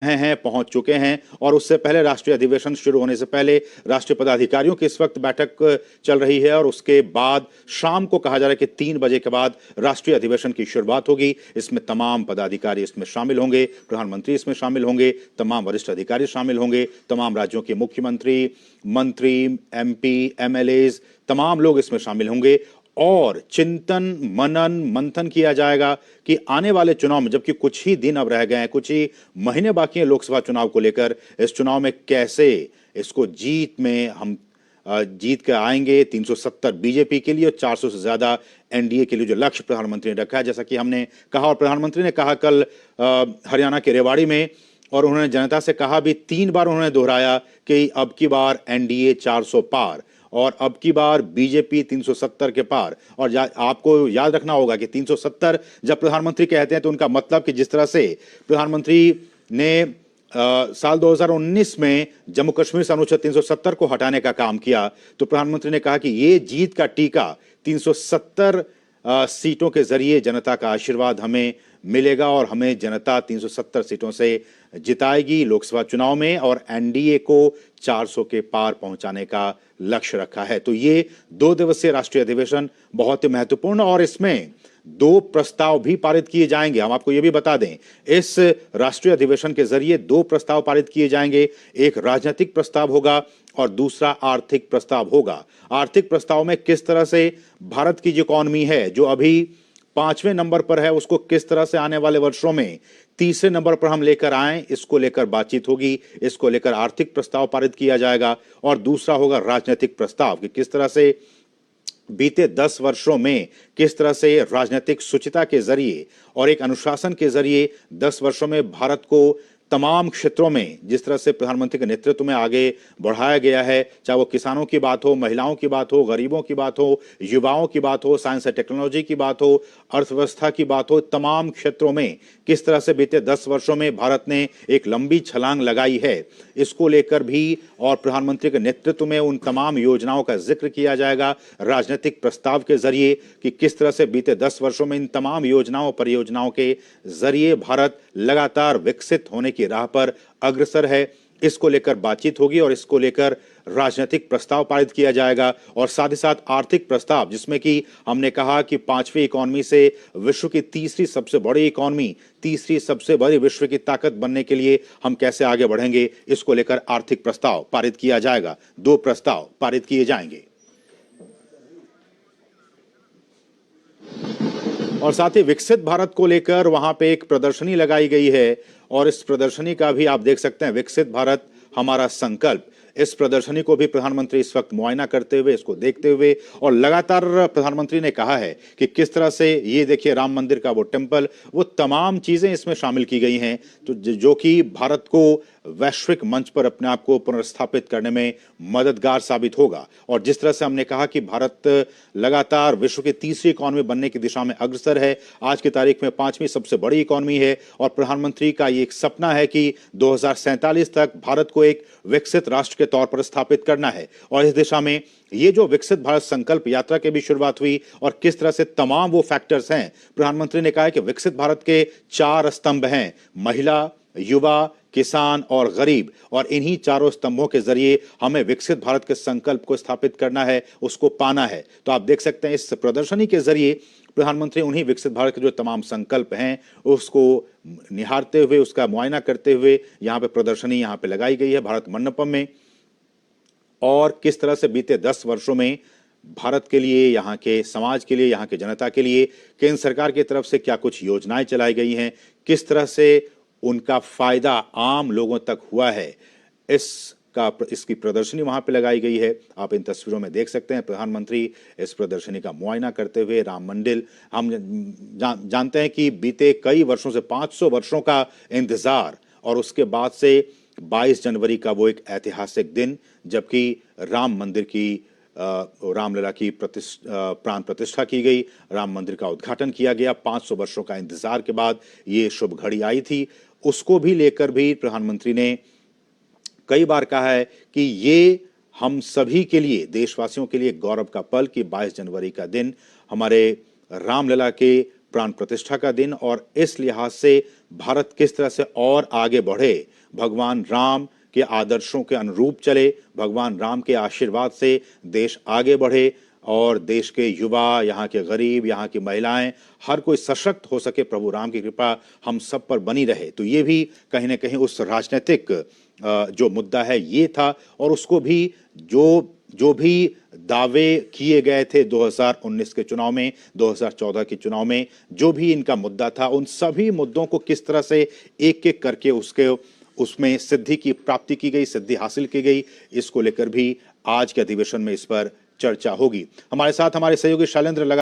हैं पहुंच चुके हैं और उससे पहले राष्ट्रीय अधिवेशन शुरू होने से पहले राष्ट्रीय पदाधिकारियों की इस वक्त बैठक चल रही है और उसके बाद शाम को कहा जा रहा है कि 3 बजे के बाद राष्ट्रीय अधिवेशन की शुरुआत होगी। इसमें तमाम पदाधिकारी इसमें शामिल होंगे, प्रधानमंत्री इसमें शामिल होंगे, तमाम वरिष्ठ अधिकारी शामिल होंगे, तमाम राज्यों के मुख्यमंत्री, मंत्री, एमपी, एमएलएज, तमाम लोग इसमें शामिल होंगे और चिंतन मनन मंथन किया जाएगा कि आने वाले चुनाव में, जबकि कुछ ही दिन अब रह गए हैं, कुछ ही महीने बाकी हैं लोकसभा चुनाव को लेकर, इस चुनाव में कैसे इसको जीत के आएंगे। 370 बीजेपी के लिए और 400 से ज्यादा एनडीए के लिए जो लक्ष्य प्रधानमंत्री ने रखा है, जैसा कि हमने कहा और प्रधानमंत्री ने कहा कल हरियाणा के रेवाड़ी में, और उन्होंने जनता से कहा भी, 3 बार उन्होंने दोहराया कि अब की बार एनडीए 400 पार और अब की बार बीजेपी 370 के पार। और आपको याद रखना होगा कि 370 जब प्रधानमंत्री कहते हैं तो उनका मतलब कि जिस तरह से प्रधानमंत्री ने साल 2019 में जम्मू कश्मीर से अनुच्छेद 370 को हटाने का काम किया, तो प्रधानमंत्री ने कहा कि ये जीत का टीका 370 सीटों के जरिए जनता का आशीर्वाद हमें मिलेगा और हमें जनता 370 सीटों से जिताएगी लोकसभा चुनाव में और एनडीए को 400 के पार पहुंचाने का लक्ष्य रखा है। तो ये 2 दिवसीय राष्ट्रीय अधिवेशन बहुत ही महत्वपूर्ण और इसमें 2 प्रस्ताव भी पारित किए जाएंगे। हम आपको यह भी बता दें, इस राष्ट्रीय अधिवेशन के जरिए 2 प्रस्ताव पारित किए जाएंगे। एक राजनीतिक प्रस्ताव होगा और दूसरा आर्थिक प्रस्ताव होगा। आर्थिक प्रस्ताव में किस तरह से भारत की जो इकोनॉमी है, जो अभी 5वें नंबर पर है, उसको किस तरह से आने वाले वर्षों में 3रे नंबर पर हम लेकर आए, इसको लेकर बातचीत होगी। इसको लेकर आर्थिक प्रस्ताव पारित किया जाएगा और दूसरा होगा राजनीतिक प्रस्ताव कि किस तरह से बीते 10 वर्षों में किस तरह से राजनीतिक शुचिता के जरिए और एक अनुशासन के जरिए 10 वर्षों में भारत को तमाम क्षेत्रों में जिस तरह से प्रधानमंत्री के नेतृत्व में आगे बढ़ाया गया है, चाहे वो किसानों की बात हो, महिलाओं की बात हो, गरीबों की बात हो, युवाओं की बात हो, साइंस एंड टेक्नोलॉजी की बात हो, अर्थव्यवस्था की बात हो, तमाम क्षेत्रों में किस तरह से बीते 10 वर्षों में भारत ने एक लंबी छलांग लगाई है, इसको लेकर भी और प्रधानमंत्री के नेतृत्व में उन तमाम योजनाओं का जिक्र किया जाएगा राजनीतिक प्रस्ताव के जरिए कि किस तरह से बीते 10 वर्षों में इन तमाम योजनाओं परियोजनाओं के जरिए भारत लगातार विकसित होने की राह पर अग्रसर है। इसको लेकर बातचीत होगी और इसको लेकर राजनीतिक प्रस्ताव पारित किया जाएगा और साथ ही साथ आर्थिक प्रस्ताव, जिसमें कि हमने कहा कि 5वीं इकोनॉमी से विश्व की 3री सबसे बड़ी इकोनॉमी, 3री सबसे बड़ी विश्व की ताकत बनने के लिए हम कैसे आगे बढ़ेंगे, इसको लेकर आर्थिक प्रस्ताव पारित किया जाएगा। 2 प्रस्ताव पारित किए जाएंगे और साथ ही विकसित भारत को लेकर वहां पे एक प्रदर्शनी लगाई गई है और इस प्रदर्शनी का भी आप देख सकते हैं, विकसित भारत हमारा संकल्प। इस प्रदर्शनी को भी प्रधानमंत्री इस वक्त मुआयना करते हुए, इसको देखते हुए, और लगातार प्रधानमंत्री ने कहा है कि किस तरह से ये देखिए राम मंदिर का वो टेम्पल, वो तमाम चीजें इसमें शामिल की गई हैं तो जो कि भारत को वैश्विक मंच पर अपने आप को पुनर्स्थापित करने में मददगार साबित होगा। और जिस तरह से हमने कहा कि भारत लगातार विश्व की 3री इकोनॉमी बनने की दिशा में अग्रसर है, आज की तारीख में 5वीं सबसे बड़ी इकोनॉमी है और प्रधानमंत्री का ये एक सपना है कि 2047 तक भारत को एक विकसित राष्ट्र के तौर पर स्थापित करना है। और इस दिशा में ये जो विकसित भारत संकल्प यात्रा की भी शुरुआत हुई और किस तरह से तमाम वो फैक्टर्स हैं, प्रधानमंत्री ने कहा है कि विकसित भारत के 4 स्तंभ हैं, महिला, युवा, किसान और गरीब, और इन्हीं चारों स्तंभों के जरिए हमें विकसित भारत के संकल्प को स्थापित करना है, उसको पाना है। तो आप देख सकते हैं इस प्रदर्शनी के जरिए प्रधानमंत्री उन्हीं विकसित भारत के जो तमाम संकल्प हैं उसको निहारते हुए, उसका मुआयना करते हुए यहाँ पे प्रदर्शनी यहाँ पे लगाई गई है भारत मंडपम में। और किस तरह से बीते 10 वर्षों में भारत के लिए, यहाँ के समाज के लिए, यहाँ के जनता के लिए केंद्र सरकार की तरफ से क्या कुछ योजनाएं चलाई गई हैं, किस तरह से उनका फायदा आम लोगों तक हुआ है, इसकी प्रदर्शनी वहां पे लगाई गई है। आप इन तस्वीरों में देख सकते हैं प्रधानमंत्री इस प्रदर्शनी का मुआयना करते हुए। राम मंदिर, हम जानते हैं कि बीते कई वर्षों से 500 वर्षों का इंतजार और उसके बाद से 22 जनवरी का वो एक ऐतिहासिक दिन, जबकि राम मंदिर की रामलला की प्राण प्रतिष्ठा की गई, राम मंदिर का उद्घाटन किया गया। 500 वर्षों का इंतजार के बाद ये शुभ घड़ी आई थी, उसको भी लेकर भी प्रधानमंत्री ने कई बार कहा है कि ये हम सभी के लिए, देशवासियों के लिए गौरव का पल कि 22 जनवरी का दिन हमारे रामलला के प्राण प्रतिष्ठा का दिन, और इस लिहाज से भारत किस तरह से और आगे बढ़े, भगवान राम के आदर्शों के अनुरूप चले, भगवान राम के आशीर्वाद से देश आगे बढ़े और देश के युवा, यहाँ के गरीब, यहाँ की महिलाएं, हर कोई सशक्त हो सके। प्रभु राम की कृपा हम सब पर बनी रहे। तो ये भी कहीं ना कहीं उस राजनीतिक जो मुद्दा है ये था, और उसको भी जो भी दावे किए गए थे 2019 के चुनाव में, 2014 के चुनाव में, जो भी इनका मुद्दा था, उन सभी मुद्दों को किस तरह से एक-एक करके उसमें सिद्धि की प्राप्ति की गई, सिद्धि हासिल की गई, इसको लेकर भी आज के अधिवेशन में इस पर चर्चा होगी। हमारे साथ हमारे सहयोगी शैलेंद्र लगा